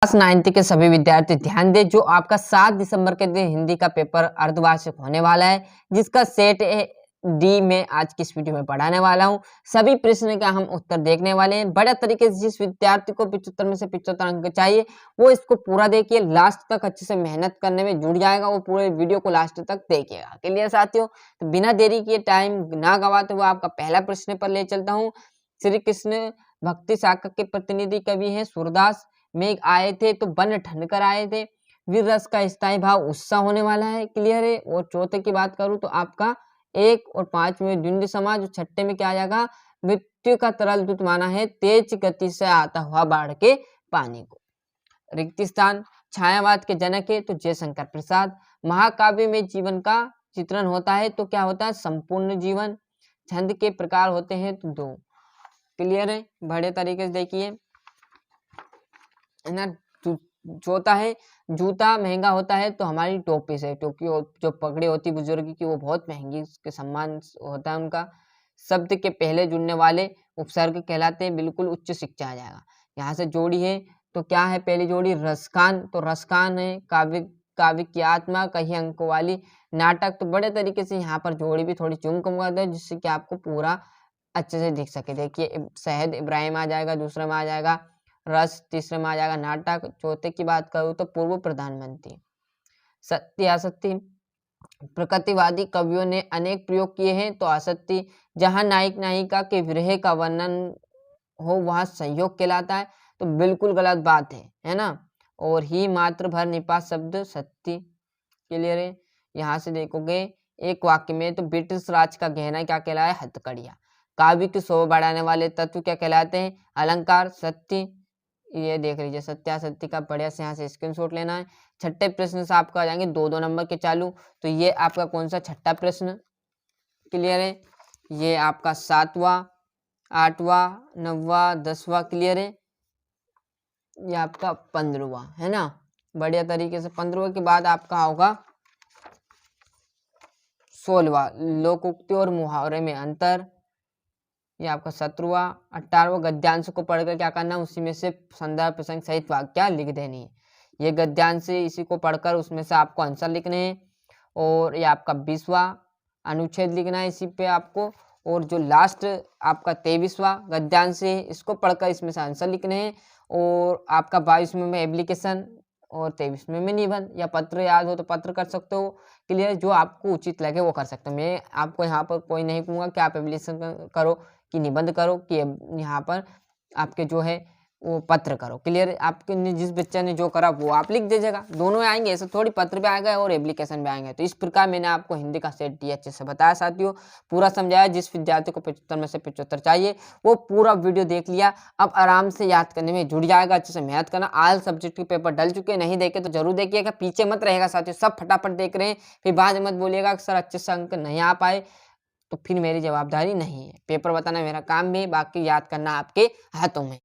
Class 9th के सभी विद्यार्थी ध्यान दें, जो आपका 7 दिसंबर के दिन हिंदी का पेपर अर्धवार्षिक होने वाला है, जिसका सेट डी में आज की इस वीडियो में पढ़ाने वाला हूं। सभी प्रश्न का हम उत्तर देखने वाले हैं। बड़े तरीके से जिस विद्यार्थी को 75 में से 75 अंक चाहिए, वो इसको पूरा देखिए, लास्ट तक अच्छे से मेहनत करने में जुड़ जाएगा। वो पूरे वीडियो को लास्ट तक देखिएगा। क्लियर साथियों? तो बिना देरी किए, टाइम ना गवाते हुए आपका पहला प्रश्न पर ले चलता हूँ। श्री कृष्ण भक्ति शाखा के प्रतिनिधि कवि हैं सूरदास। मेघ आए थे तो बन ठन कर आए थे। वीर रस का स्थायी भाव उत्साह होने वाला है। क्लियर है? और चौथे की बात करूं तो आपका 1 और 5 में द्वंद्व समाज, और छठे में क्या आ जाएगा? मृत्यु का तरल दूत माना है तेज गति से आता हुआ बाढ़ के पानी को। रिक्त स्थान छायावाद के जनक है तो जयशंकर प्रसाद। महाकाव्य में जीवन का चित्रण होता है तो क्या होता है? संपूर्ण जीवन। छंद के प्रकार होते हैं तो 2। क्लियर है? बड़े तरीके से देखिए ना। चौथा है जूता महंगा होता है तो हमारी टोपी से, क्योंकि जो पगड़ी होती बुजुर्ग की वो बहुत महंगी, उसके सम्मान होता है उनका। शब्द के पहले जुड़ने वाले उपसर्ग कहलाते हैं। बिल्कुल उच्च शिक्षा आ जाएगा। यहाँ से जोड़ी है तो क्या है? पहली जोड़ी रसखान, तो रसखान है। काव्य काव्य की आत्मा, कही अंकों वाली। नाटक, तो बड़े तरीके से यहाँ पर जोड़ी भी थोड़ी चुन कम कर दो, जिससे कि आपको पूरा अच्छे से दिख सके। देखिए शहद इब्राहिम आ जाएगा, दूसरे में आ जाएगा रस, तीसरे में आ जाएगा नाटक। चौथे की बात करूं तो पूर्व प्रधानमंत्री। सत्य असत्य, प्रकृतिवादी कवियों ने अनेक प्रयोग किए हैं तो असत्य। जहां नायक नायिका के विरह का वर्णन हो वहां संयोग कहलाता है, तो बिल्कुल गलत बात है ना। और ही मात्र भर निपात शब्द सत्य। क्लियर है? यहाँ से देखोगे एक वाक्य में तो ब्रिटिश राज का गहना क्या कहलाया? हथकड़ियां। काव्य की शोभा बढ़ाने वाले तत्व क्या कहलाते हैं? अलंकार। सत्य, ये देख लीजिए सत्यासत्य का बढ़िया से यहाँ से स्क्रीनशॉट लेना है। छठे प्रश्न से आपका आ जाएंगे 2-2 नंबर के चालू। तो ये आपका कौन सा छठा प्रश्न? क्लियर है? ये आपका 7वां, 8वां, 9वां, 10वां। क्लियर है? ये आपका 15वां है ना। बढ़िया तरीके से 15वें के बाद आपका होगा 16वां, लोकोक्ति और मुहावरे में अंतर। ये आपका 17वां। 18वां, गद्यांश को पढ़कर क्या करना? उसी में से संदर्भ प्रसंग सहित वाक्य लिख देनी है। ये गद्यांश, इसी को पढ़कर उसमें से आपको आंसर लिखने हैं। और ये आपका 20वां, अनुच्छेद लिखना है इसी पे आपको। और जो लास्ट आपका 23वां गद्यांश है, इसको पढ़कर इसमें से आंसर लिखने हैं। और आपका 22वें में एप्लीकेशन, और 23वें में निबंध या पत्र। याद हो तो पत्र कर सकते हो। क्लियर? जो आपको उचित लगे वो कर सकते हो। मैं आपको यहाँ पर कोई नहीं कहूँगा कि आप एप्लीकेशन करो कि निबंध करो कि यहाँ पर आपके जो है वो पत्र करो। क्लियर? आपके जिस बच्चे ने जो करा वो आप लिख दीजिएगा। दोनों आएंगे, ऐसे थोड़ी पत्र भी आएगा और एप्लीकेशन भी आएंगे। तो इस प्रकार मैंने आपको हिंदी का सेट डी अच्छे से बताया साथियों, पूरा समझाया। जिस विद्यार्थी को 75 में से 75 चाहिए वो पूरा वीडियो देख लिया, अब आराम से याद करने में जुड़ जाएगा। अच्छे से मेहनत करना। ऑल सब्जेक्ट के पेपर डल चुके, नहीं देखे तो जरूर देखिएगा। पीछे मत रहेगा साथियों, सब फटाफट देख रहे हैं, फिर बाद में मत बोलिएगा कि सर अच्छे से अंक नहीं आ पाए, तो फिर मेरी जवाबदारी नहीं है। पेपर बताना मेरा काम भी है, बाकी याद करना आपके हाथों में।